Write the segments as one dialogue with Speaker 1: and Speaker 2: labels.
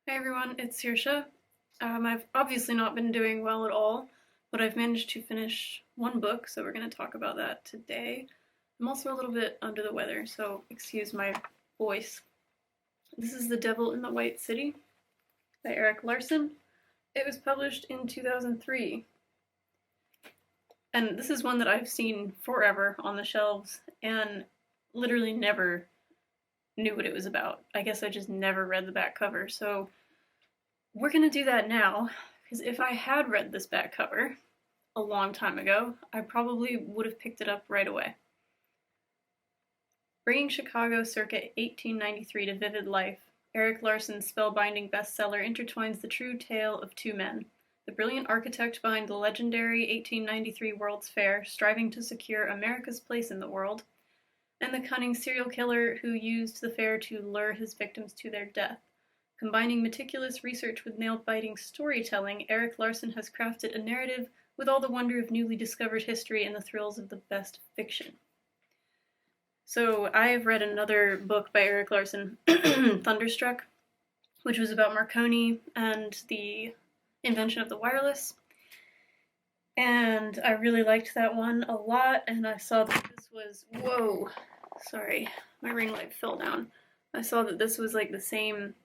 Speaker 1: Hey everyone, it's Saoirse. I've obviously not been doing well at all, but I've managed to finish one book, so we're going to talk about that today. I'm also a little bit under the weather, so excuse my voice. This is The Devil in the White City by Erik Larson. It was published in 2003. And this is one that I've seen forever on the shelves and literally never knew what it was about. I guess I just never read the back cover, so we're gonna do that now, because if I had read this back cover a long time ago, I probably would have picked it up right away. Bringing Chicago circa 1893 to vivid life, Erik Larson's spellbinding bestseller intertwines the true tale of two men: the brilliant architect behind the legendary 1893 World's Fair, striving to secure America's place in the world, and the cunning serial killer who used the fair to lure his victims to their death. Combining meticulous research with nail-biting storytelling, Erik Larson has crafted a narrative with all the wonder of newly discovered history and the thrills of the best fiction. So I have read another book by Erik Larson, Thunderstruck, which was about Marconi and the invention of the wireless. And I really liked that one a lot, and I saw that this was, whoa, sorry, my ring light fell down. I saw that this was like the same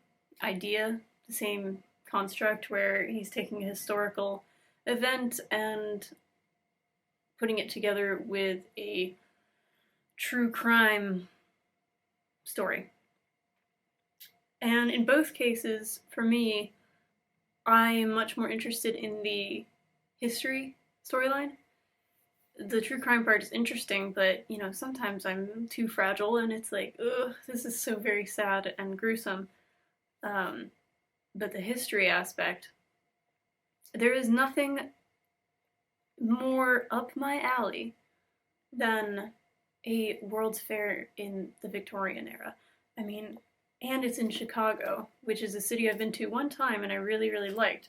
Speaker 1: idea, the same construct, where he's taking a historical event and putting it together with a true crime story. And in both cases, for me, I am much more interested in the history storyline. The true crime part is interesting, but, you know, sometimes I'm too fragile and it's like, ugh, this is so very sad and gruesome. But the history aspect, there is nothing more up my alley than a World's Fair in the Victorian era. I mean, and it's in Chicago, which is a city I've been to one time and I really, really liked.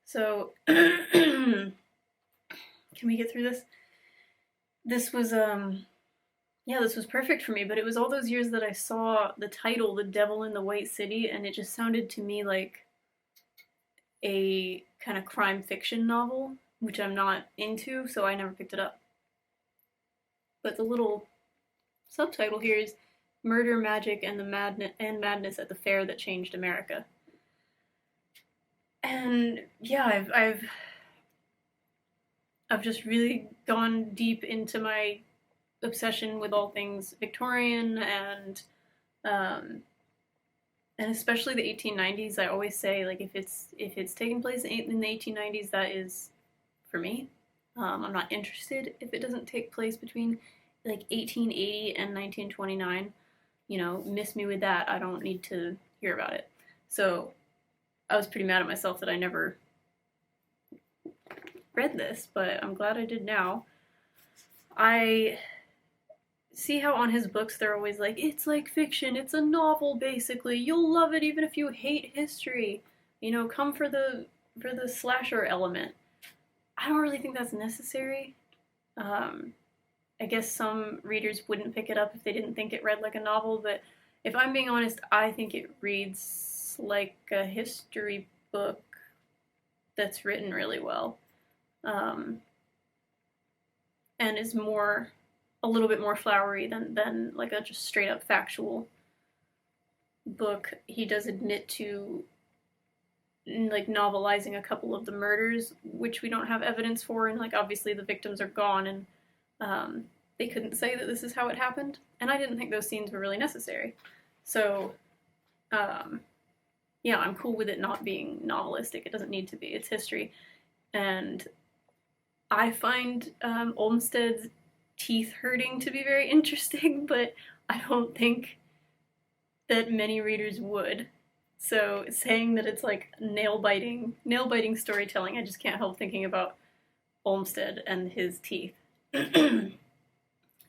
Speaker 1: So, can we get through this? This was, this was perfect for me, but it was all those years that I saw the title, The Devil in the White City, and it just sounded to me like a kind of crime fiction novel, which I'm not into, so I never picked it up. But the little subtitle here is Murder, Magic, and Madness at the Fair That Changed America. And yeah, I've just really gone deep into my obsession with all things Victorian and especially the 1890s. I always say, like, if it's taking place in the 1890s, that is for me. I'm not interested if it doesn't take place between like 1880 and 1929. You know, miss me with that. I don't need to hear about it. So I was pretty mad at myself that I never read this, but I'm glad I did now. I see how on his books they're always like, it's like fiction, it's a novel basically, you'll love it even if you hate history. You know, come for the slasher element. I don't really think that's necessary. I guess some readers wouldn't pick it up if they didn't think it read like a novel, but if I'm being honest, I think it reads like a history book that's written really well. And is a little bit more flowery than like a just straight up factual book. He does admit to like novelizing a couple of the murders, which we don't have evidence for, and like obviously the victims are gone and they couldn't say that this is how it happened, and I didn't think those scenes were really necessary. So yeah, I'm cool with it not being novelistic. It doesn't need to be. It's history. And I find Olmstead's teeth hurting to be very interesting, but I don't think that many readers would. So saying that it's like nail-biting storytelling, I just can't help thinking about Olmstead and his teeth. You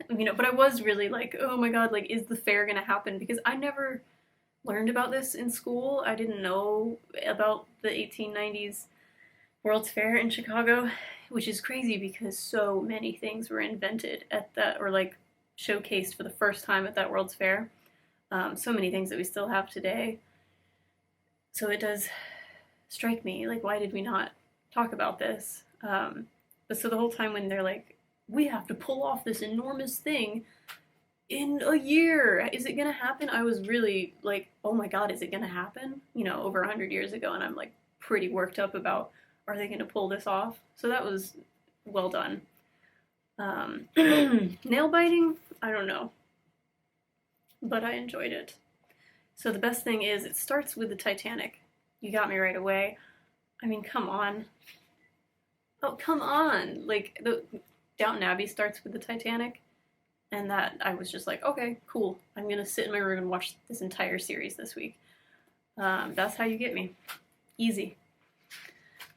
Speaker 1: know, but I was really like, oh my god, like, is the fair gonna happen? Because I never learned about this in school. I didn't know about the 1890s World's Fair in Chicago, which is crazy because so many things were invented at that, or like showcased for the first time at that World's Fair. So many things that we still have today. So it does strike me, like, why did we not talk about this? But so the whole time when they're like, we have to pull off this enormous thing in a year, is it gonna happen? I was really like, oh my god, is it gonna happen? You know, over 100 years ago, and I'm like pretty worked up about, are they gonna pull this off? So that was well done. Nail biting, I don't know, but I enjoyed it. So the best thing is it starts with the Titanic. You got me right away. I mean, come on. Oh, come on. Like, the Downton Abbey starts with the Titanic, and that I was just like, okay, cool. I'm going to sit in my room and watch this entire series this week. That's how you get me. Easy.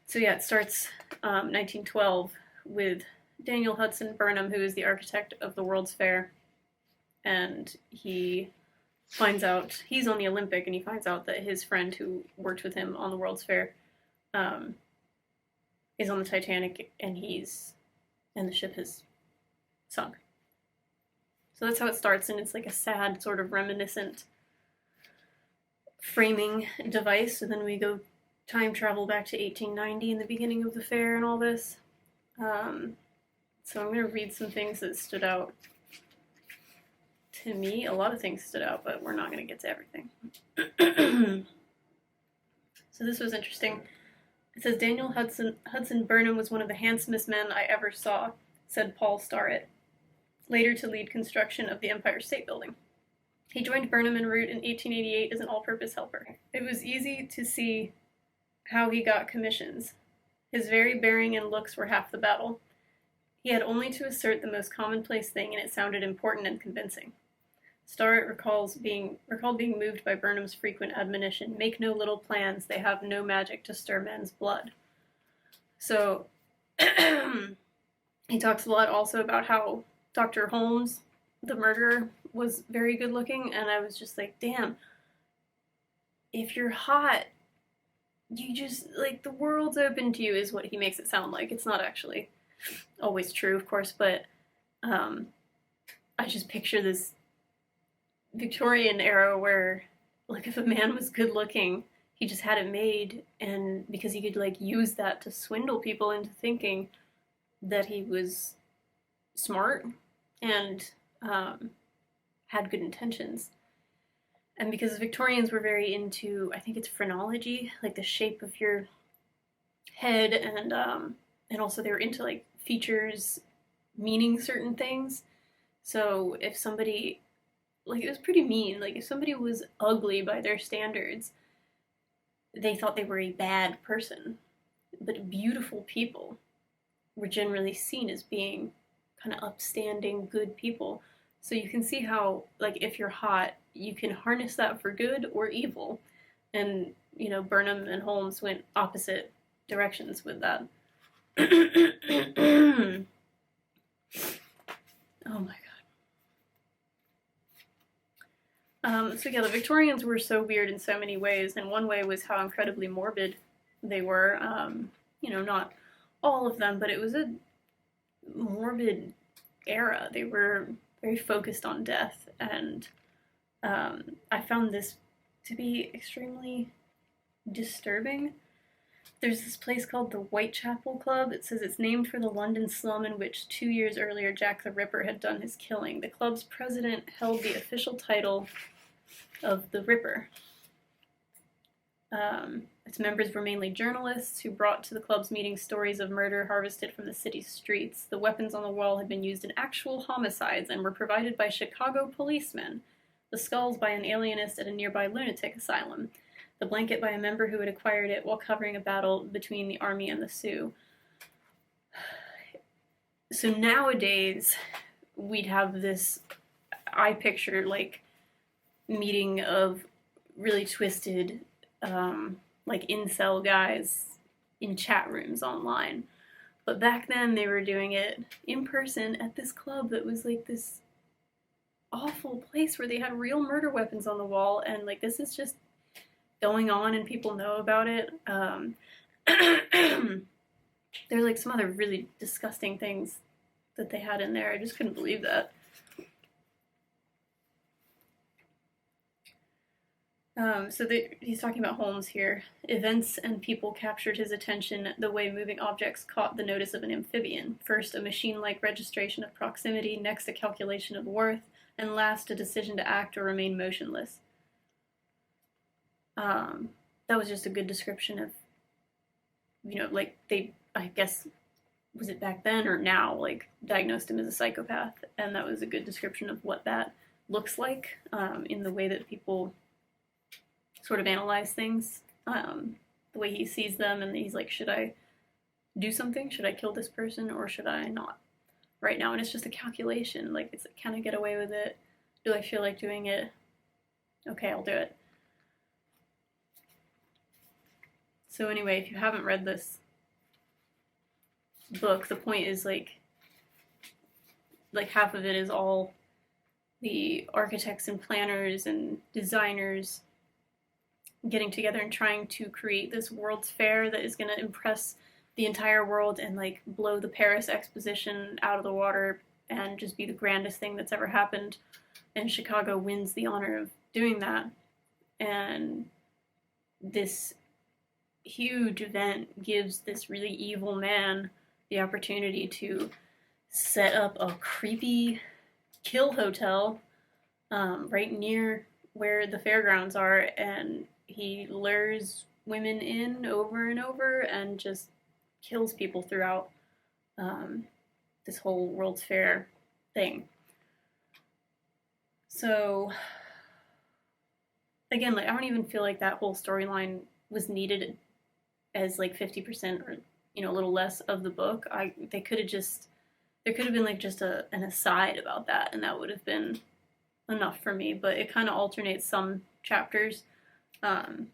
Speaker 1: So yeah, it starts 1912 with Daniel Hudson Burnham, who is the architect of the World's Fair, and he finds out, he's on the Olympic, and he finds out that his friend who worked with him on the World's Fair is on the Titanic, and the ship has sunk. So that's how it starts, and it's like a sad, sort of reminiscent framing device. So then we go time travel back to 1890 in the beginning of the fair and all this. So I'm going to read some things that stood out to me. A lot of things stood out, but we're not going to get to everything. So this was interesting. It says, Daniel Hudson Burnham was one of the handsomest men I ever saw, said Paul Starrett, later to lead construction of the Empire State Building. He joined Burnham en route in 1888 as an all-purpose helper. It was easy to see how he got commissions. His very bearing and looks were half the battle. He had only to assert the most commonplace thing, and it sounded important and convincing. Starrett recalled being moved by Burnham's frequent admonition, make no little plans, they have no magic to stir men's blood. So, he talks a lot also about how Dr. Holmes, the murderer, was very good looking, and I was just like, damn, if you're hot, you just, like, the world's open to you is what he makes it sound like. It's not actually always true, of course, but I just picture this Victorian era where, like, if a man was good looking, he just had it made, and because he could, like, use that to swindle people into thinking that he was smart and had good intentions. And because Victorians were very into, I think it's phrenology, like the shape of your head, and also they were into, like, features meaning certain things. So if somebody, like, it was pretty mean, like, if somebody was ugly by their standards, they thought they were a bad person. But beautiful people were generally seen as being kind of upstanding, good people. So you can see how, like, if you're hot, you can harness that for good or evil. And, you know, Burnham and Holmes went opposite directions with that. Oh my god. So yeah, the Victorians were so weird in so many ways, and one way was how incredibly morbid they were. You know, not all of them, but it was a morbid era. They were very focused on death, and I found this to be extremely disturbing. There's this place called the Whitechapel Club. It says it's named for the London slum in which 2 years earlier Jack the Ripper had done his killing. The club's president held the official title of the Ripper. Its members were mainly journalists who brought to the club's meetings stories of murder harvested from the city's streets. The weapons on the wall had been used in actual homicides and were provided by Chicago policemen. The skulls by an alienist at a nearby lunatic asylum. The blanket by a member who had acquired it while covering a battle between the army and the Sioux. So nowadays, we'd have this, I picture, like, meeting of really twisted, like, incel guys in chat rooms online. But back then, they were doing it in person at this club that was, like, this awful place where they had real murder weapons on the wall, and, like, this is just going on and people know about it. There's, like, some other really disgusting things that they had in there. I just couldn't believe that. He's talking about Holmes here. Events and people captured his attention the way moving objects caught the notice of an amphibian. First, a machine-like registration of proximity, next a calculation of worth, and last a decision to act or remain motionless. That was just a good description of, like I guess, was it back then or now, like, diagnosed him as a psychopath, and that was a good description of what that looks like in the way that people sort of analyze things, the way he sees them, and he's like, should I do something? Should I kill this person, or should I not right now? And it's just a calculation, like, it's, can I get away with it? Do I feel like doing it? Okay, I'll do it. So anyway, if you haven't read this book, the point is like half of it is all the architects and planners and designers getting together and trying to create this World's Fair that is going to impress the entire world and like blow the Paris Exposition out of the water and just be the grandest thing that's ever happened. And Chicago wins the honor of doing that. And this huge event gives this really evil man the opportunity to set up a creepy kill hotel right near where the fairgrounds are, and he lures women in over and over and just kills people throughout this whole World's Fair thing. So again, like, I don't even feel like that whole storyline was needed as like 50% or a little less of the book. There could have been like just an aside about that, and that would have been enough for me. But it kind of alternates some chapters, and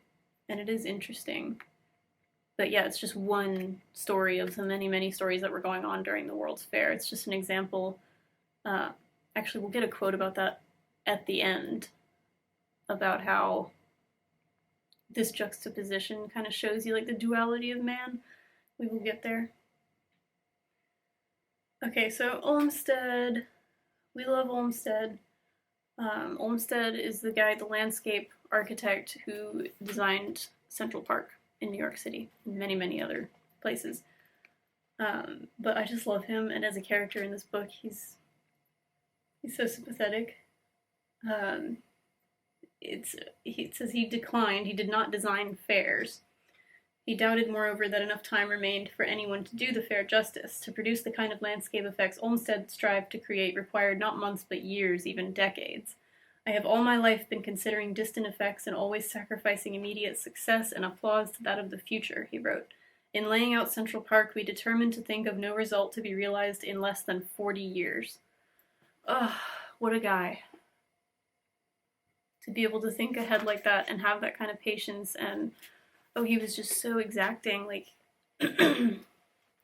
Speaker 1: it is interesting. But yeah, it's just one story of the many, many stories that were going on during the World's Fair. It's just an example. Actually, we'll get a quote about that at the end, about how this juxtaposition kind of shows you like the duality of man. We will get there. Okay, so Olmstead. We love Olmstead. Olmstead is the guy, the landscape architect who designed Central Park in New York City and many, many other places. But I just love him, and as a character in this book, he's so sympathetic. He says he did not design fairs. He doubted, moreover, that enough time remained for anyone to do the fair justice. To produce the kind of landscape effects Olmstead strived to create required not months but years, even decades. I have all my life been considering distant effects and always sacrificing immediate success and applause to that of the future, he wrote. In laying out Central Park, we determined to think of no result to be realized in less than 40 years. Ugh, what a guy. To be able to think ahead like that and have that kind of patience, and he was just so exacting. Like,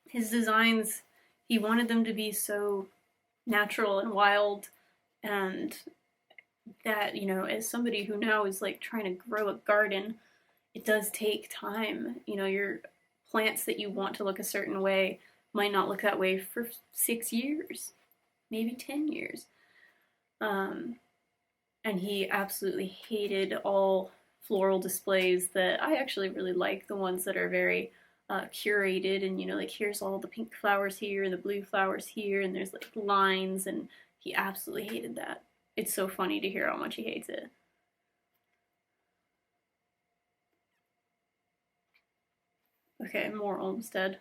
Speaker 1: his designs, he wanted them to be so natural and wild, and that, as somebody who now is like trying to grow a garden, it does take time. Your plants that you want to look a certain way might not look that way for 6 years, maybe 10 years. And he absolutely hated all floral displays that I actually really like, the ones that are very curated, and like, here's all the pink flowers here and the blue flowers here, and there's like lines, and he absolutely hated that. It's so funny to hear how much he hates it. Okay, more Olmstead.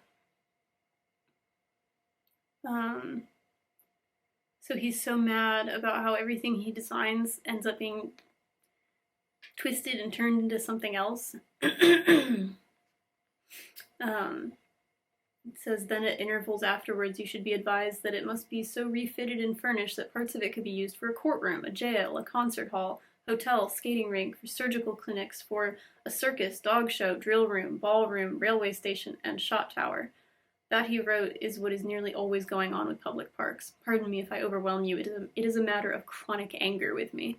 Speaker 1: So he's so mad about how everything he designs ends up being twisted and turned into something else. It says, then at intervals afterwards you should be advised that it must be so refitted and furnished that parts of it could be used for a courtroom, a jail, a concert hall, hotel, skating rink, for surgical clinics, for a circus, dog show, drill room, ballroom, railway station, and shot tower. That, he wrote, is what is nearly always going on with public parks. Pardon me if I overwhelm you, it is a matter of chronic anger with me.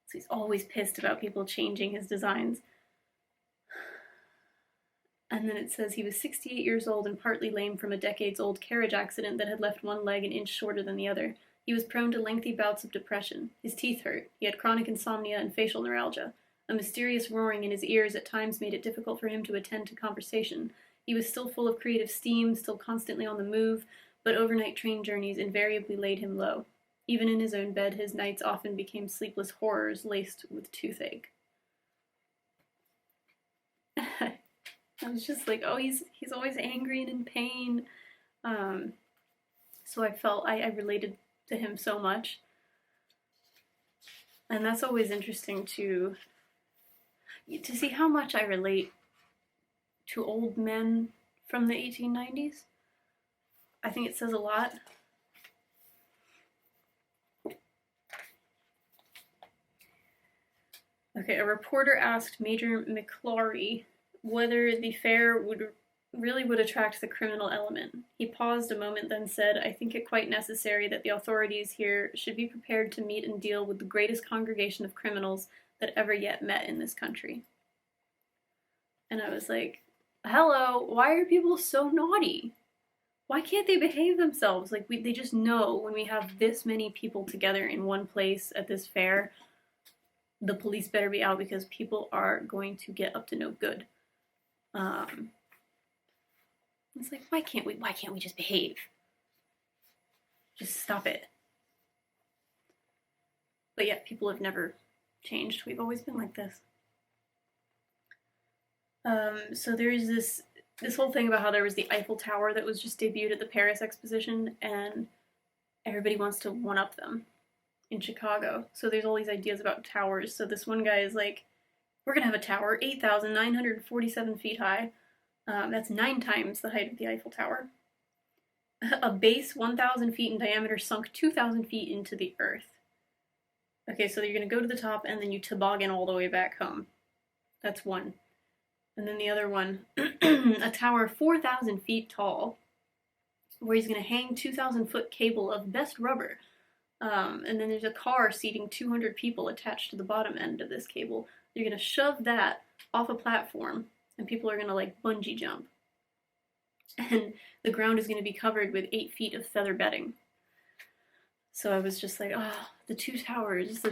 Speaker 1: So he's always pissed about people changing his designs. And then it says he was 68 years old and partly lame from a decades-old carriage accident that had left one leg an inch shorter than the other. He was prone to lengthy bouts of depression. His teeth hurt. He had chronic insomnia and facial neuralgia. A mysterious roaring in his ears at times made it difficult for him to attend to conversation. He was still full of creative steam, still constantly on the move, but overnight train journeys invariably laid him low. Even in his own bed, his nights often became sleepless horrors laced with toothache. I was just like, oh, he's always angry and in pain. So I felt I related to him so much. And that's always interesting to see how much I relate to old men from the 1890s. I think it says a lot. Okay, a reporter asked Major McClary whether the fair would attract the criminal element. He paused a moment, then said, "I think it quite necessary that the authorities here should be prepared to meet and deal with the greatest congregation of criminals that ever yet met in this country." And I was like, hello, why are people so naughty? Why can't they behave themselves? Like, they just know when we have this many people together in one place at this fair, the police better be out because people are going to get up to no good. It's like, why can't we just behave? Just stop it. But yeah, people have never changed. We've always been like this. So there's this whole thing about how there was the Eiffel Tower that was just debuted at the Paris Exposition, and everybody wants to one-up them in Chicago. So there's all these ideas about towers. So this one guy is like, we're gonna have a tower 8,947 feet high. That's 9 times the height of the Eiffel Tower. A base 1,000 feet in diameter sunk 2,000 feet into the earth. Okay, so you're gonna go to the top and then you toboggan all the way back home. That's one. And then the other one, a tower 4,000 feet tall, where he's gonna hang 2,000-foot cable of best rubber. And then there's a car seating 200 people attached to the bottom end of this cable. You're gonna shove that off a platform, and people are gonna like bungee jump. And the ground is gonna be covered with 8 feet of feather bedding. So I was just like, oh, the two towers of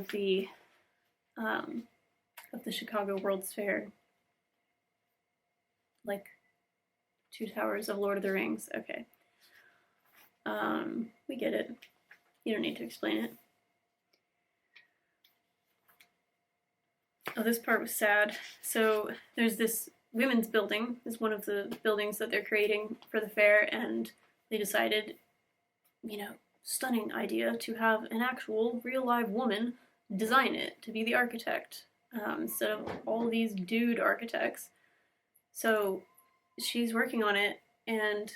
Speaker 1: the Chicago World's Fair. Like 2 towers of Lord of the Rings. Okay. We get it. You don't need to explain it. Oh, this part was sad. So there's this women's building, is one of the buildings that they're creating for the fair, and they decided, stunning idea, to have an actual real live woman design it, to be the architect, instead of all these dude architects. So she's working on it, and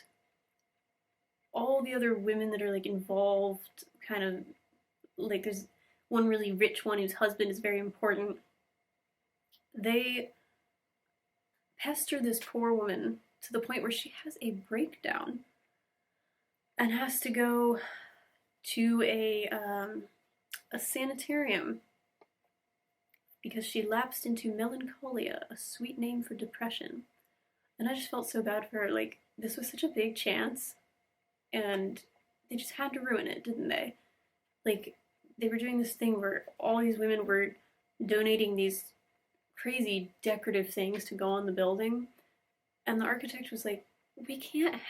Speaker 1: all the other women that are like involved, kind of like there's one really rich one whose husband is very important. They pester this poor woman to the point where she has a breakdown and has to go to a sanitarium because she lapsed into melancholia, a sweet name for depression. And I just felt so bad for her. Like, this was such a big chance, and they just had to ruin it, didn't they? Like, they were doing this thing where all these women were donating these crazy decorative things to go on the building, and the architect was like, we can't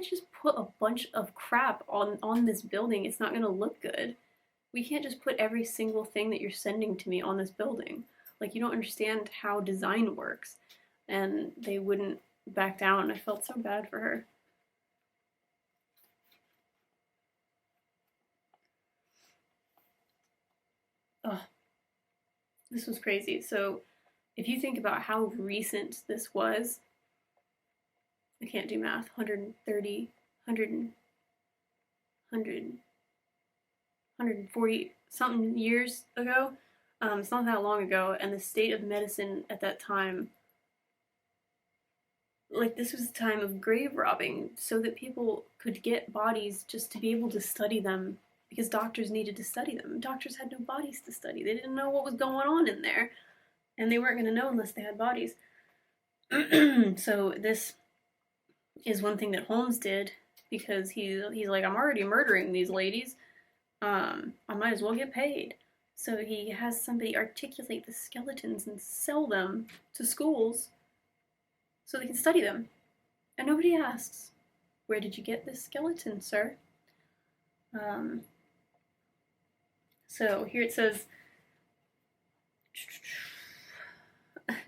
Speaker 1: just put a bunch of crap on this building. It's not going to look good. We can't just put every single thing that you're sending to me on this building. Like, you don't understand how design works. And they wouldn't back down. I felt so bad for her. Oh, this was crazy. So if you think about how recent this was, I can't do math, 130, 140 something years ago. It's not that long ago, and the state of medicine at that time, like, this was the time of grave robbing so that people could get bodies just to be able to study them, because doctors needed to study them. Doctors had no bodies to study. They didn't know what was going on in there, and they weren't going to know unless they had bodies. So this is one thing that Holmes did, because he's like, I'm already murdering these ladies. I might as well get paid. So he has somebody articulate the skeletons and sell them to schools so they can study them. And nobody asks, where did you get this skeleton, sir? So here it says,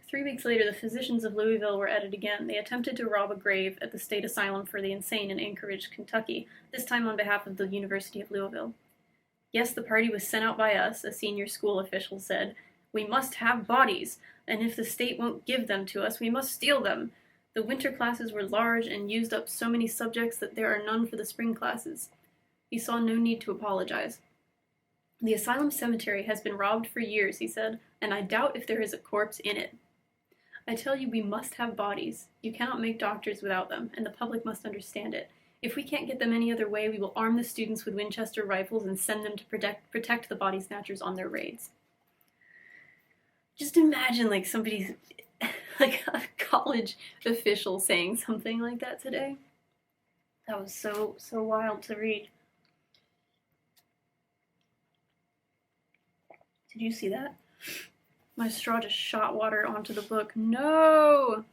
Speaker 1: 3 weeks later, the physicians of Louisville were at it again. They attempted to rob a grave at the State Asylum for the Insane in Anchorage, Kentucky, this time on behalf of the University of Louisville. Yes, the party was sent out by us, a senior school official said. We must have bodies, and if the state won't give them to us, we must steal them. The winter classes were large and used up so many subjects that there are none for the spring classes. He saw no need to apologize. The asylum cemetery has been robbed for years, he said, and I doubt if there is a corpse in it. I tell you, we must have bodies. You cannot make doctors without them, and the public must understand it. If we can't get them any other way, we will arm the students with Winchester rifles and send them to protect the body snatchers on their raids. Just imagine, like, somebody's, like, a college official saying something like that today. That was so wild to read. Did you see that? My straw just shot water onto the book. No!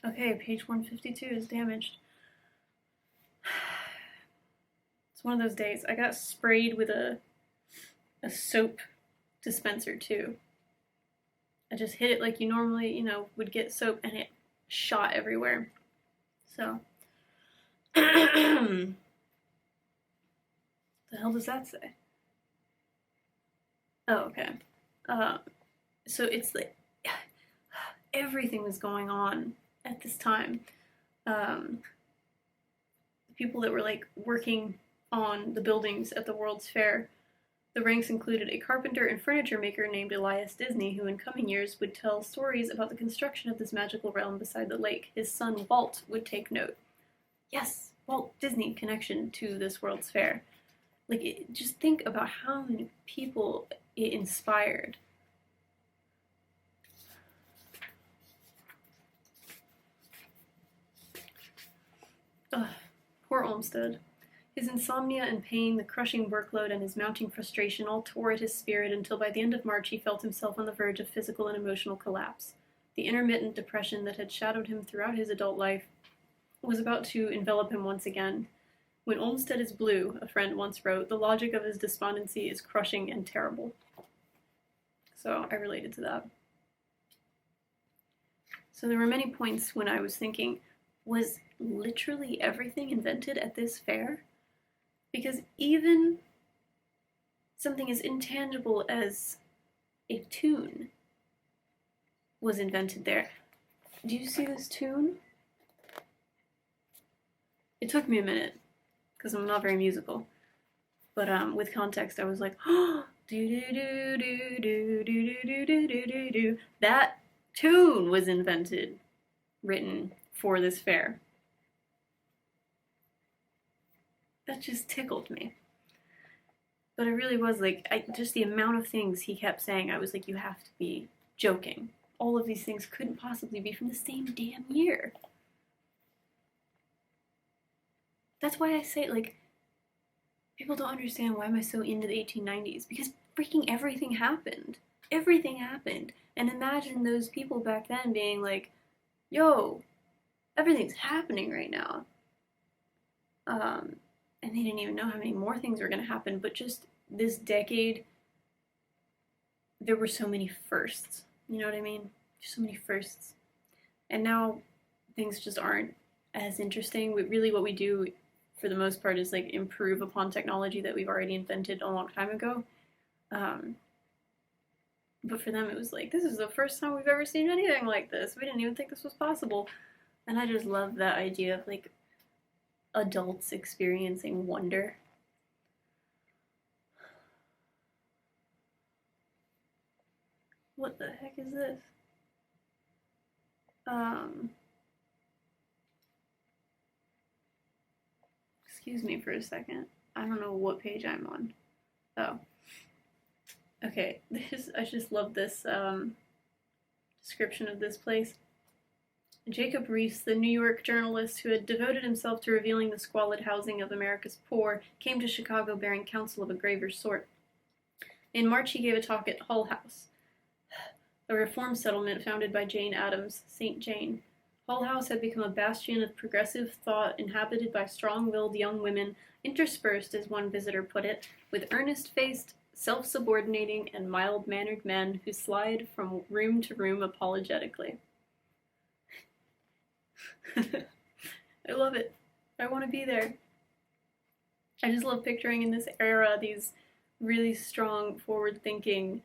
Speaker 1: Okay, page 152 is damaged. It's one of those days. I got sprayed with a soap dispenser too. I just hit it like you normally, would get soap, and it shot everywhere. So, the hell does that say? Oh, okay. So it's like everything was going on at this time. The people that were like working on the buildings at the World's Fair, the ranks included a carpenter and furniture maker named Elias Disney, who in coming years would tell stories about the construction of this magical realm beside the lake. His son Walt would take note. Yes, Walt Disney connection to this World's Fair. Like, just think about how many people it inspired. Ugh, poor Olmstead. His insomnia and pain, the crushing workload, and his mounting frustration all tore at his spirit until by the end of March he felt himself on the verge of physical and emotional collapse. The intermittent depression that had shadowed him throughout his adult life was about to envelop him once again. When Olmstead is blue, a friend once wrote, the logic of his despondency is crushing and terrible. So I related to that. So there were many points when I was thinking, was literally everything invented at this fair? Because even something as intangible as a tune was invented there. Do you see this tune? It took me a minute, because I'm not very musical. But with context, I was like, oh, do-do-do-do-do-do-do-do-do-do-do. That tune was invented, written for this fair. That just tickled me. But it really was like, just the amount of things he kept saying, I was like, you have to be joking. All of these things couldn't possibly be from the same damn year. That's why I say, like, people don't understand why am I so into the 1890s. Because freaking everything happened. Everything happened. And imagine those people back then being like, yo, everything's happening right now. And they didn't even know how many more things were going to happen, but just this decade, there were so many firsts. You know what I mean? Just so many firsts. And now things just aren't as interesting. Really what we do, for the most part, is like improve upon technology that we've already invented a long time ago. But for them, it was like, this is the first time we've ever seen anything like this. We didn't even think this was possible. And I just love that idea of like adults experiencing wonder. What the heck is this? Excuse me for a second. I don't know what page I'm on. Oh. Okay, I just love this description of this place. Jacob Riis, the New York journalist who had devoted himself to revealing the squalid housing of America's poor, came to Chicago bearing counsel of a graver sort. In March, he gave a talk at Hull House, a reform settlement founded by Jane Addams, St. Jane. Hull House had become a bastion of progressive thought inhabited by strong-willed young women, interspersed, as one visitor put it, with earnest-faced, self-subordinating, and mild-mannered men who slide from room to room apologetically. I love it. I want to be there. I just love picturing in this era these really strong, forward-thinking,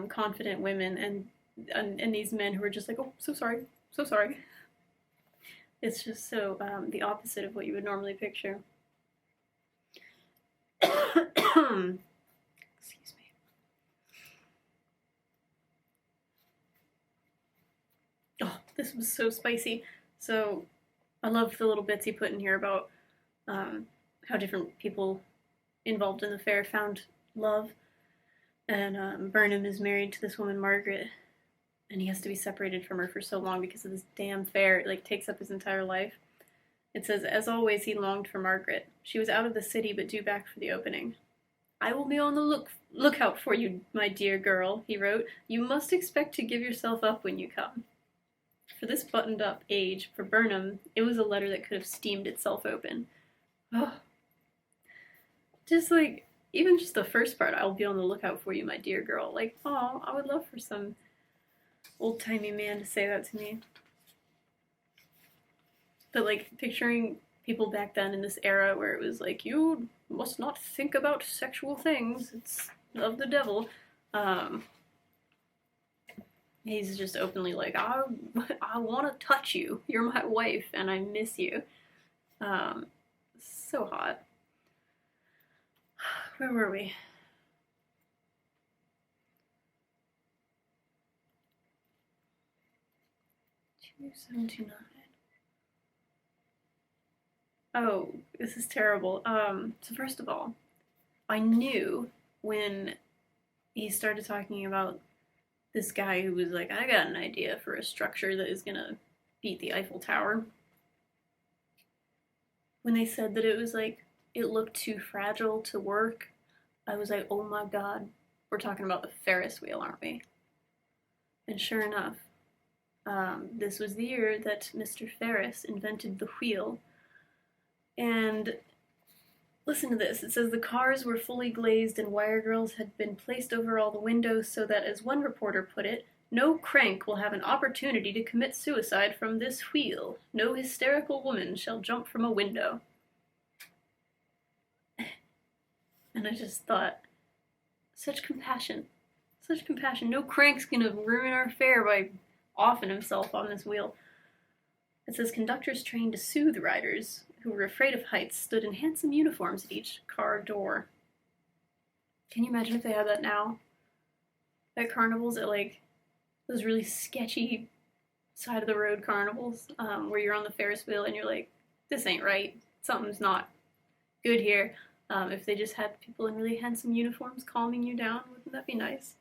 Speaker 1: confident women and these men who are just like, oh, so sorry, so sorry. It's just so the opposite of what you would normally picture. Excuse me. Oh, this was so spicy. So I love the little bits he put in here about how different people involved in the fair found love. And Burnham is married to this woman, Margaret, and he has to be separated from her for so long because of this damn fair. It, like, takes up his entire life. It says, as always, he longed for Margaret. She was out of the city, but due back for the opening. I will be on the lookout for you, my dear girl, he wrote. You must expect to give yourself up when you come. For this buttoned-up age, for Burnham, it was a letter that could have steamed itself open. Oh. Just, like, even just the first part, I will be on the lookout for you, my dear girl. Like, oh, I would love for some old-timey man to say that to me. But, like, picturing people back then in this era where it was like, you must not think about sexual things, it's of the devil. He's just openly like, I want to touch you. You're my wife, and I miss you. So hot. Where were we? $2.79. Oh, this is terrible. So first of all, I knew when he started talking about this guy who was like, I got an idea for a structure that is gonna beat the Eiffel Tower. When they said that it was like, it looked too fragile to work, I was like, oh my god, we're talking about the Ferris Wheel, aren't we? And sure enough, this was the year that Mr. Ferris invented the wheel. And listen to this. It says the cars were fully glazed and wire grills had been placed over all the windows so that, as one reporter put it, no crank will have an opportunity to commit suicide from this wheel. No hysterical woman shall jump from a window. And I just thought, such compassion. Such compassion. No crank's gonna ruin our fair by offing himself on this wheel. It says conductors trained to soothe riders who were afraid of heights stood in handsome uniforms at each car door. Can you imagine if they had that now? At carnivals, at like those really sketchy side of the road carnivals, where you're on the Ferris wheel and you're like, this ain't right. Something's not good here. If they just had people in really handsome uniforms calming you down, wouldn't that be nice?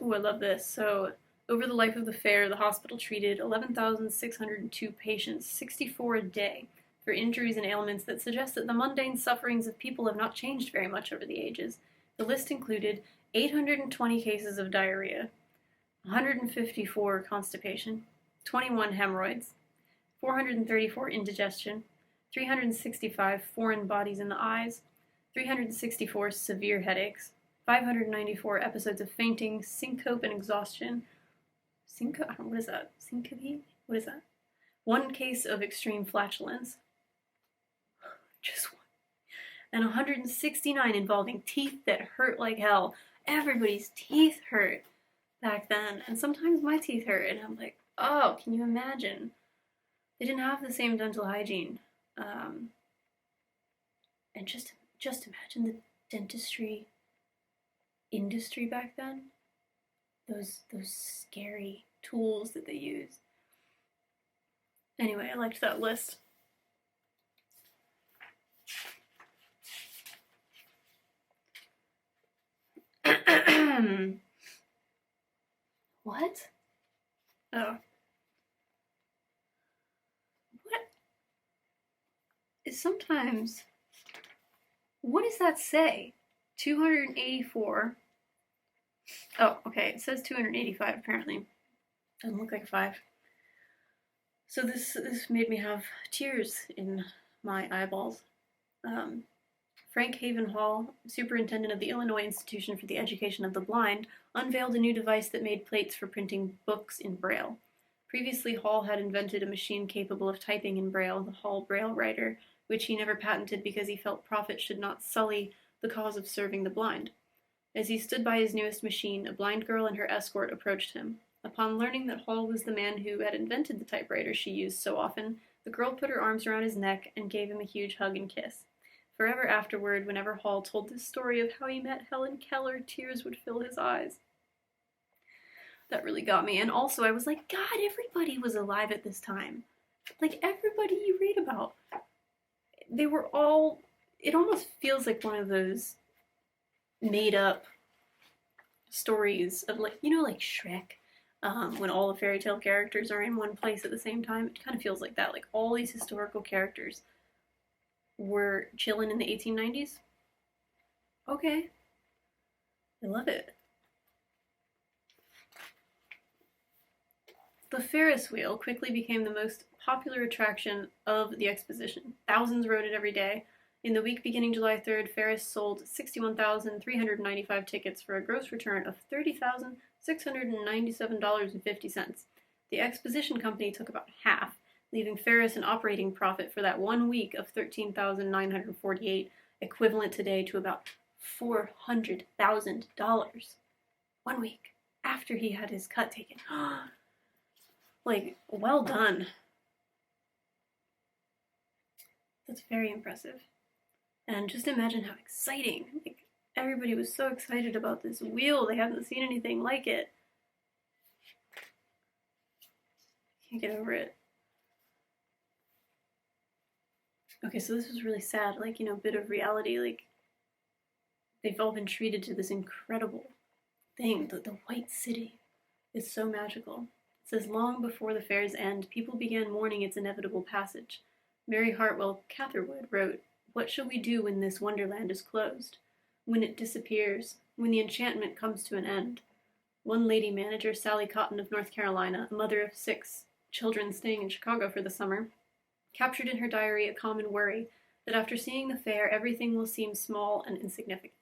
Speaker 1: Ooh, I love this. So, over the life of the fair, the hospital treated 11,602 patients, 64 a day, for injuries and ailments that suggest that the mundane sufferings of people have not changed very much over the ages. The list included 820 cases of diarrhea, 154 constipation, 21 hemorrhoids, 434 indigestion, 365 foreign bodies in the eyes, 364 severe headaches, 594 episodes of fainting, syncope, and exhaustion. What is that? Syncope? What is that? 1 case of extreme flatulence. Just one. And 169 involving teeth that hurt like hell. Everybody's teeth hurt back then. And sometimes my teeth hurt. And I'm like, oh, can you imagine? They didn't have the same dental hygiene. And just imagine the dentistry industry back then. Those scary tools that they use. Anyway, I liked that list. What? Oh. What is sometimes, what does that say? 284. Oh, okay, it says 285 apparently. Doesn't look like 5. So this made me have tears in my eyeballs. Frank Haven Hall, superintendent of the Illinois Institution for the Education of the Blind, unveiled a new device that made plates for printing books in Braille. Previously, Hall had invented a machine capable of typing in Braille, the Hall Braille Writer, which he never patented because he felt profit should not sully the cause of serving the blind. As he stood by his newest machine, a blind girl and her escort approached him. Upon learning that Hall was the man who had invented the typewriter she used so often, the girl put her arms around his neck and gave him a huge hug and kiss. Forever afterward, whenever Hall told this story of how he met Helen Keller, tears would fill his eyes. That really got me. And also, I was like, God, everybody was alive at this time. Like, everybody you read about. They were all... It almost feels like one of those made-up stories of, like, you know, like Shrek, when all the fairy tale characters are in one place at the same time. It kind of feels like that. Like, all these historical characters were chilling in the 1890s. Okay. I love it. The Ferris Wheel quickly became the most popular attraction of the exposition. Thousands rode it every day. In the week beginning July 3rd, Ferris sold 61,395 tickets for a gross return of $30,697.50. The exposition company took about half, leaving Ferris an operating profit for that 1 week of $13,948, equivalent today to about $400,000. 1 week after he had his cut taken. Like, well done. That's very impressive. And just imagine how exciting. Like, everybody was so excited about this wheel. They hadn't seen anything like it. Can't get over it. Okay, so this was really sad. Like, you know, bit of reality. Like, they've all been treated to this incredible thing. The White City is so magical. It says, long before the fair's end, people began mourning its inevitable passage. Mary Hartwell Catherwood wrote, "What shall we do when this wonderland is closed? When it disappears? When the enchantment comes to an end?" One lady manager, Sally Cotton of North Carolina, a mother of 6 children staying in Chicago for the summer, captured in her diary a common worry that after seeing the fair, everything will seem small and insignificant.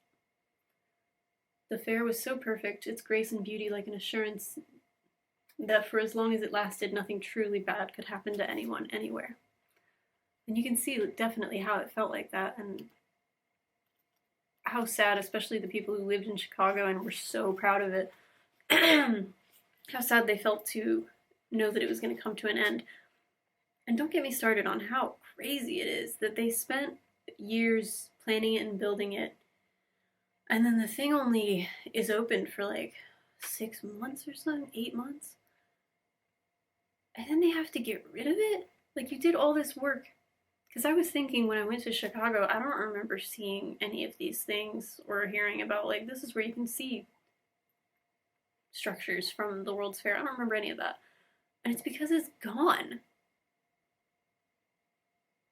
Speaker 1: The fair was so perfect, its grace and beauty like an assurance that for as long as it lasted, nothing truly bad could happen to anyone, anywhere. And you can see definitely how it felt like that, and how sad, especially the people who lived in Chicago and were so proud of it, how sad they felt to know that it was going to come to an end. And don't get me started on how crazy it is that they spent years planning it and building it, and then the thing only is open for like 6 months or something, 8 months. And then they have to get rid of it? Like, you did all this work. Because I was thinking when I went to Chicago, I don't remember seeing any of these things or hearing about, like, this is where you can see structures from the World's Fair. I don't remember any of that. And it's because it's gone.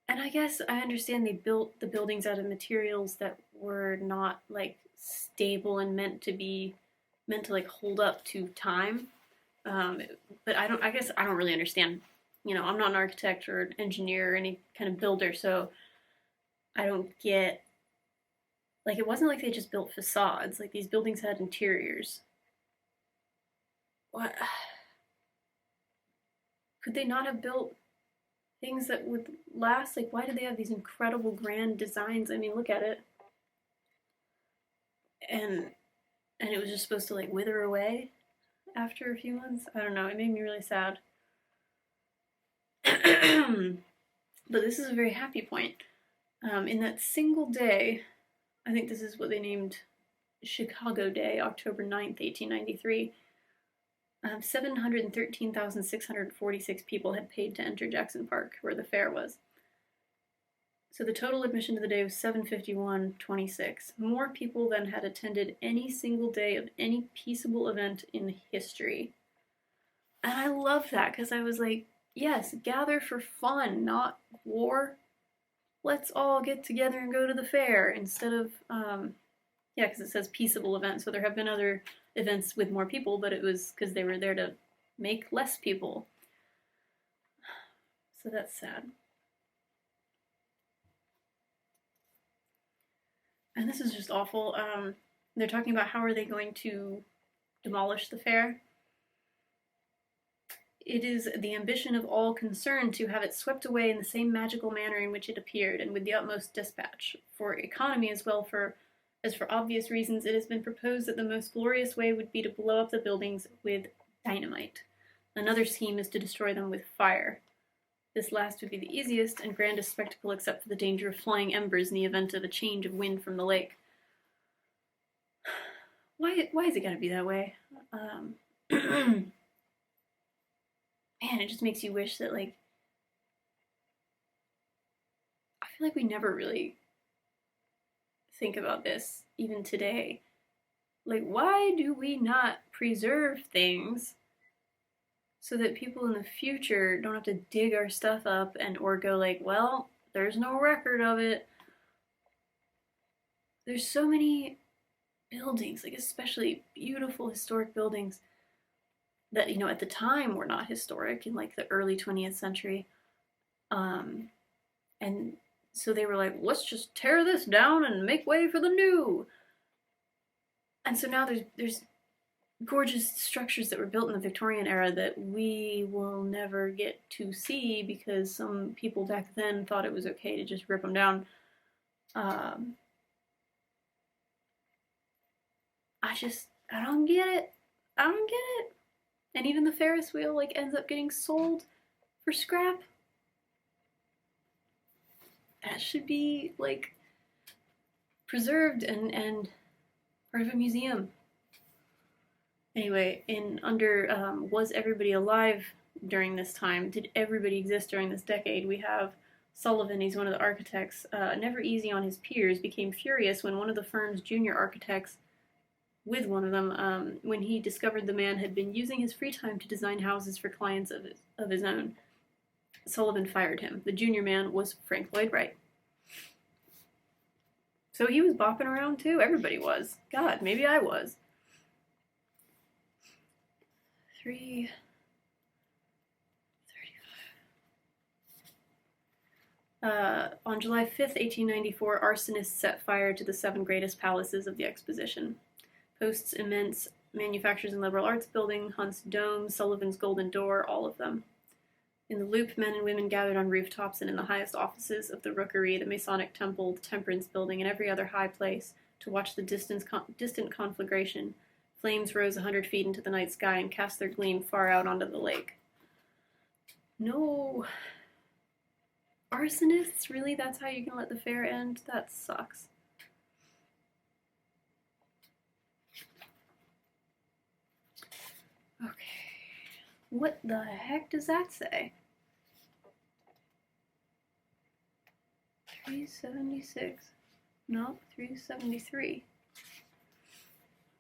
Speaker 1: And I guess I understand they built the buildings out of materials that were not, like, stable and meant to like hold up to time. But I guess I don't really understand. You know, I'm not an architect or an engineer or any kind of builder, so I don't get, like, it wasn't like they just built facades. Like, these buildings had interiors. What? Could they not have built things that would last? Like, why do they have these incredible grand designs? I mean, look at it. And it was just supposed to, like, wither away after a few months? I don't know. It made me really sad. But this is a very happy point. In that single day, I think this is what they named Chicago Day, October 9th, 1893, 713,646 people had paid to enter Jackson Park, where the fair was. So the total admission to the day was 751.26. More people than had attended any single day of any peaceable event in history. And I love that, because I was like, yes, gather for fun, not war. let's all get together and go to the fair instead of, yeah, because it says peaceable event, so there have been other events with more people, but it was because they were there to make less people. So that's sad. And this is just awful. They're talking about how are they going to demolish the fair. It is the ambition of all concerned to have it swept away in the same magical manner in which it appeared, and with the utmost dispatch. For economy as well as for obvious reasons, it has been proposed that the most glorious way would be to blow up the buildings with dynamite. Another scheme is to destroy them with fire. This last would be the easiest and grandest spectacle except for the danger of flying embers in the event of a change of wind from the lake. Why is it gotta be that way? Man, it just makes you wish that, like, I feel like we never really think about this, even today. Like, why do we not preserve things so that people in the future don't have to dig our stuff up and or go like, well, there's no record of it. There's so many buildings, like especially beautiful historic buildings that, you know, at the time were not historic in like the early 20th century. And so they were like, let's just tear this down and make way for the new. And so now there's gorgeous structures that were built in the Victorian era that we will never get to see because some people back then thought it was okay to just rip them down. I don't get it. I don't get it. And even the Ferris wheel like ends up getting sold for scrap. That should be like preserved and part of a museum. Anyway, was everybody alive during this time? Did everybody exist during this decade? We have Sullivan, he's one of the architects, never easy on his peers, became furious when one of the firm's junior architects, with one of them, when he discovered the man had been using his free time to design houses for clients of his own. Sullivan fired him. The junior man was Frank Lloyd Wright. So he was bopping around too? Everybody was. God, maybe I was. On July 5th, 1894, arsonists set fire to the 7 greatest palaces of the exposition. Post's immense Manufactures and Liberal Arts Building, Hunt's Dome, Sullivan's Golden Door, all of them. In the Loop, men and women gathered on rooftops and in the highest offices of the Rookery, the Masonic Temple, the Temperance Building, and every other high place to watch the distant conflagration. Flames rose 100 feet into the night sky and cast their gleam far out onto the lake. No. Arsonists? Really? That's how you can let the fair end? That sucks. Okay. What the heck does that say? 376. No, 373.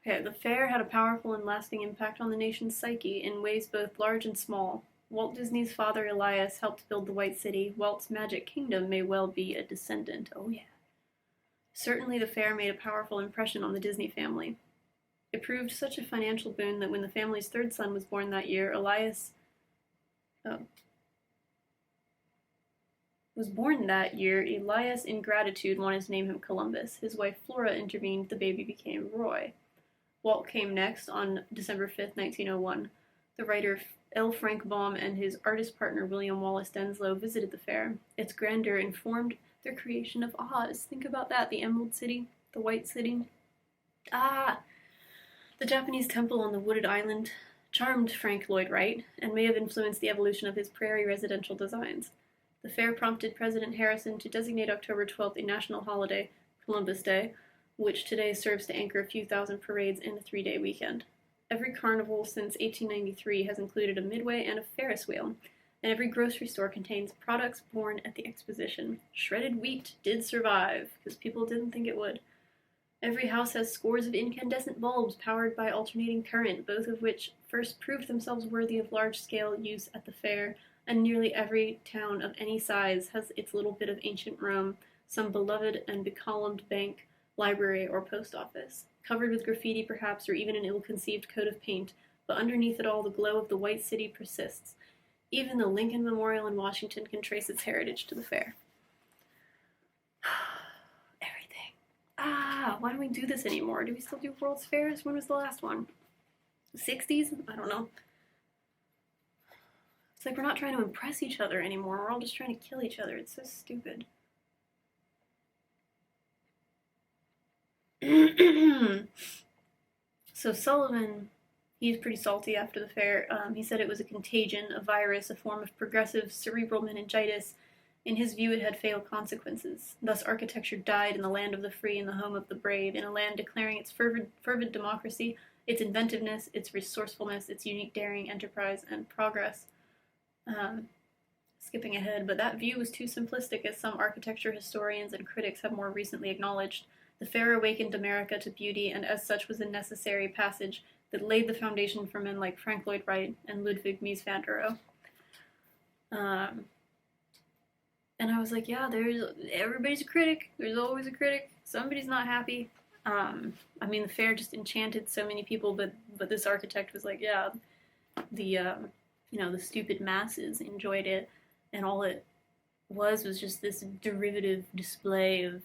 Speaker 1: Okay, the fair had a powerful and lasting impact on the nation's psyche in ways both large and small. Walt Disney's father, Elias, helped build the White City. Walt's Magic Kingdom may well be a descendant. Oh, yeah. Certainly the fair made a powerful impression on the Disney family. It proved such a financial boon that when the family's 3rd son was born that year, Elias in gratitude wanted to name him Columbus. His wife Flora intervened. The baby became Roy. Walt came next on December 5th, 1901. The writer L. Frank Baum and his artist partner William Wallace Denslow visited the fair. Its grandeur informed their creation of Oz. Think about that, the Emerald City, the White City. The Japanese temple on the wooded island charmed Frank Lloyd Wright and may have influenced the evolution of his prairie residential designs. The fair prompted President Harrison to designate October 12th a national holiday, Columbus Day, which today serves to anchor a few thousand parades in a 3-day weekend. Every carnival since 1893 has included a midway and a Ferris wheel, and every grocery store contains products born at the exposition. Shredded wheat did survive, because people didn't think it would. Every house has scores of incandescent bulbs powered by alternating current, both of which first proved themselves worthy of large-scale use at the fair. and nearly every town of any size has its little bit of ancient Rome, some beloved and becolumned bank, library, or post office, covered with graffiti perhaps, or even an ill-conceived coat of paint, but underneath it all the glow of the white city persists. Even the Lincoln Memorial in Washington can trace its heritage to the fair. Everything. Why don't we do this anymore? Do we still do World's Fairs? When was the last one? The 60s? I don't know. It's like we're not trying to impress each other anymore. We're all just trying to kill each other. It's so stupid. So Sullivan, he's pretty salty after the fair. He said it was a contagion, a virus, a form of progressive cerebral meningitis. In his view, it had fatal consequences. Thus, architecture died in the land of the free and the home of the brave, in a land declaring its fervid democracy, its inventiveness, its resourcefulness, its unique daring, enterprise, and progress. Skipping ahead, but that view was too simplistic, as some architecture historians and critics have more recently acknowledged. The fair awakened America to beauty, and as such was a necessary passage that laid the foundation for men like Frank Lloyd Wright and Ludwig Mies van der Rohe. And I was like, yeah, everybody's a critic. There's always a critic. Somebody's not happy. I mean, the fair just enchanted so many people, but this architect was like, yeah, the stupid masses enjoyed it, and all it was just this derivative display of,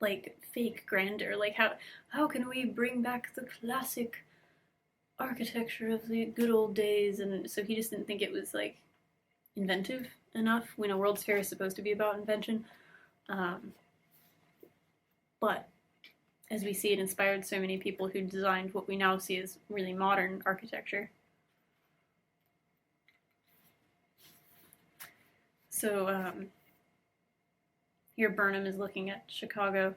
Speaker 1: like, fake grandeur. Like, how can we bring back the classic architecture of the good old days? And so he just didn't think it was, like, inventive enough. We know World's Fair is supposed to be about invention. But as we see, it inspired so many people who designed what we now see as really modern architecture. So here Burnham is looking at Chicago.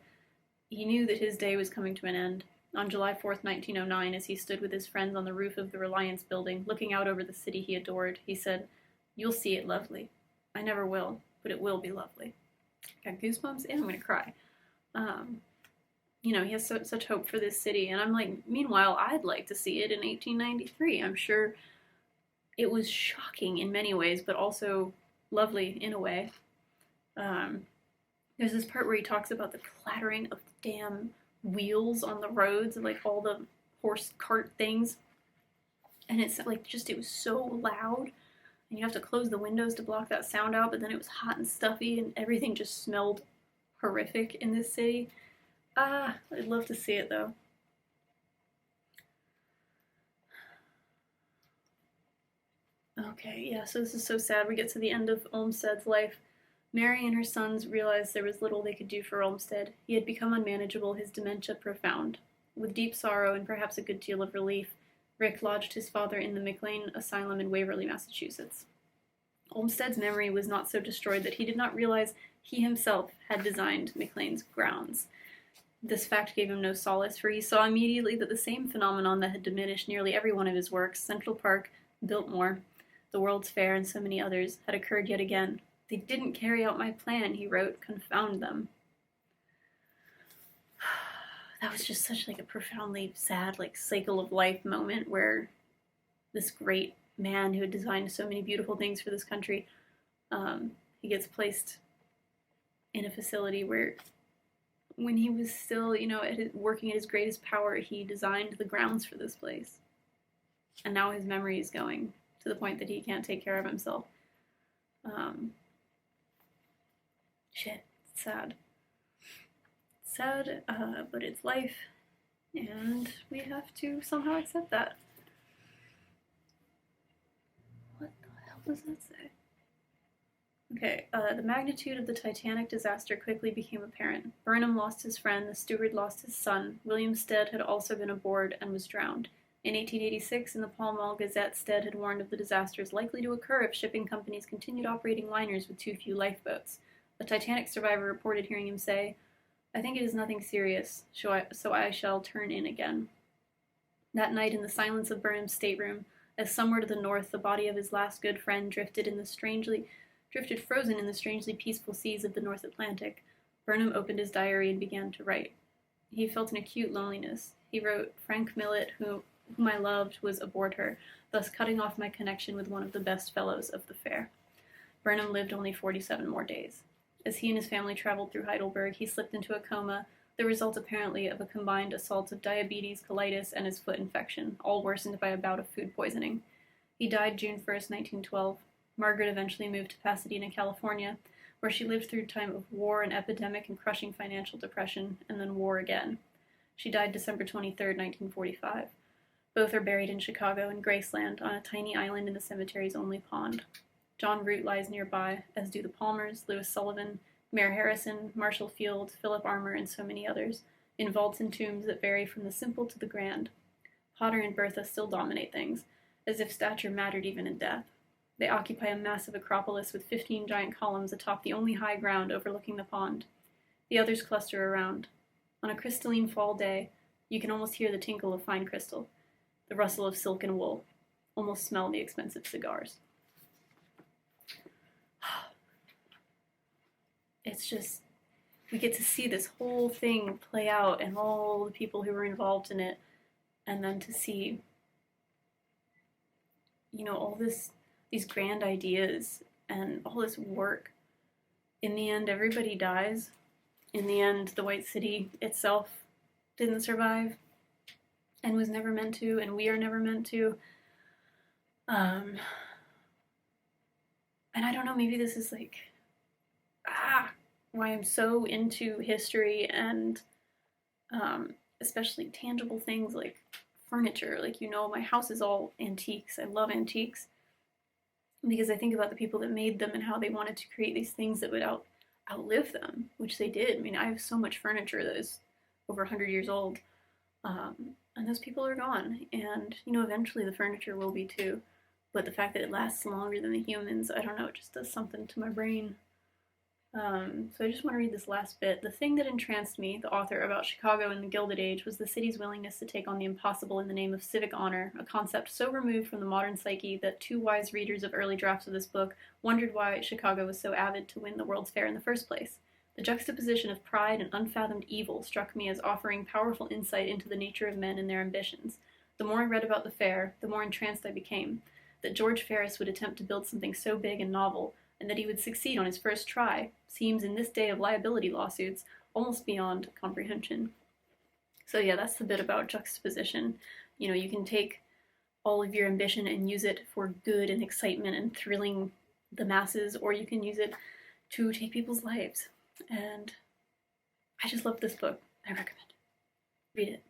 Speaker 1: He knew that his day was coming to an end. On July 4th, 1909, as he stood with his friends on the roof of the Reliance building, looking out over the city he adored, he said, "You'll see it lovely. I never will, but it will be lovely." I got goosebumps and I'm going to cry. He has such hope for this city, and I'm like, meanwhile, I'd like to see it in 1893. I'm sure it was shocking in many ways, but also lovely in a way. There's this part where he talks about the clattering of the damn wheels on the roads, and like all the horse cart things, and it's like it was so loud, and you have to close the windows to block that sound out, but then it was hot and stuffy, and everything just smelled horrific in this city. I'd love to see it, though. Okay, yeah, so this is so sad. We get to the end of Olmstead's life. Mary and her sons realized there was little they could do for Olmstead. He had become unmanageable, his dementia profound. With deep sorrow and perhaps a good deal of relief, Rick lodged his father in the McLean Asylum in Waverly, Massachusetts. Olmstead's memory was not so destroyed that he did not realize he himself had designed McLean's grounds. This fact gave him no solace, for he saw immediately that the same phenomenon that had diminished nearly every one of his works, Central Park, Biltmore, the World's Fair, and so many others, had occurred yet again. "They didn't carry out my plan," he wrote. "Confound them." That was just such like a profoundly sad, like, cycle of life moment where this great man who had designed so many beautiful things for this country, he gets placed in a facility where, when he was still, working at his greatest power, he designed the grounds for this place. And now his memory is going to the point that he can't take care of himself. Shit, it's sad. It's sad, but it's life, and we have to somehow accept that. What the hell does that say? Okay, the magnitude of the Titanic disaster quickly became apparent. Burnham lost his friend, the steward lost his son. William Stead had also been aboard and was drowned. In 1886, in the Pall Mall Gazette, Stead had warned of the disasters likely to occur if shipping companies continued operating liners with too few lifeboats. A Titanic survivor reported hearing him say, "I think it is nothing serious, so I shall turn in again." That night, in the silence of Burnham's stateroom, as somewhere to the north the body of his last good friend drifted frozen in the strangely peaceful seas of the North Atlantic, Burnham opened his diary and began to write. He felt an acute loneliness. He wrote, "Frank Millet, whom I loved was aboard her, thus cutting off my connection with one of the best fellows of the fair. Burnham lived only 47 more days. As he and his family traveled through Heidelberg, he slipped into a coma, the result apparently of a combined assault of diabetes, colitis, and his foot infection, all worsened by a bout of food poisoning. He died June 1st, 1912. Margaret eventually moved to Pasadena, California, where she lived through a time of war, an epidemic, and crushing financial depression, and then war again. She died December 23rd, 1945. Both are buried in Chicago in Graceland on a tiny island in the cemetery's only pond. John Root lies nearby, as do the Palmers, Lewis Sullivan, Mayor Harrison, Marshall Field, Philip Armour, and so many others, in vaults and tombs that vary from the simple to the grand. Potter and Bertha still dominate things, as if stature mattered even in death. They occupy a massive acropolis with 15 giant columns atop the only high ground overlooking the pond. The others cluster around. On a crystalline fall day, you can almost hear the tinkle of fine crystal, the rustle of silk and wool, almost smell the expensive cigars. It's just, we get to see this whole thing play out and all the people who were involved in it, and then to see, all these grand ideas and all this work. In the end, everybody dies. In the end, the White City itself didn't survive and was never meant to, and we are never meant to. And I don't know, maybe this is why I'm so into history and especially tangible things like furniture. My house is all antiques. I love antiques because I think about the people that made them and how they wanted to create these things that would outlive them, which they did. I mean, I have so much furniture that is over 100 years old, and those people are gone. And, eventually the furniture will be too. But the fact that it lasts longer than the humans, I don't know, it just does something to my brain. So I just want to read this last bit. The thing that entranced me, the author, about Chicago in the Gilded Age was the city's willingness to take on the impossible in the name of civic honor, a concept so removed from the modern psyche that two wise readers of early drafts of this book wondered why Chicago was so avid to win the World's Fair in the first place. The juxtaposition of pride and unfathomed evil struck me as offering powerful insight into the nature of men and their ambitions. The more I read about the fair, the more entranced I became. That George Ferris would attempt to build something so big and novel, and that he would succeed on his first try, seems in this day of liability lawsuits almost beyond comprehension. So yeah, that's the bit about juxtaposition. You can take all of your ambition and use it for good and excitement and thrilling the masses, or you can use it to take people's lives. And I just love this book. I recommend it. Read it.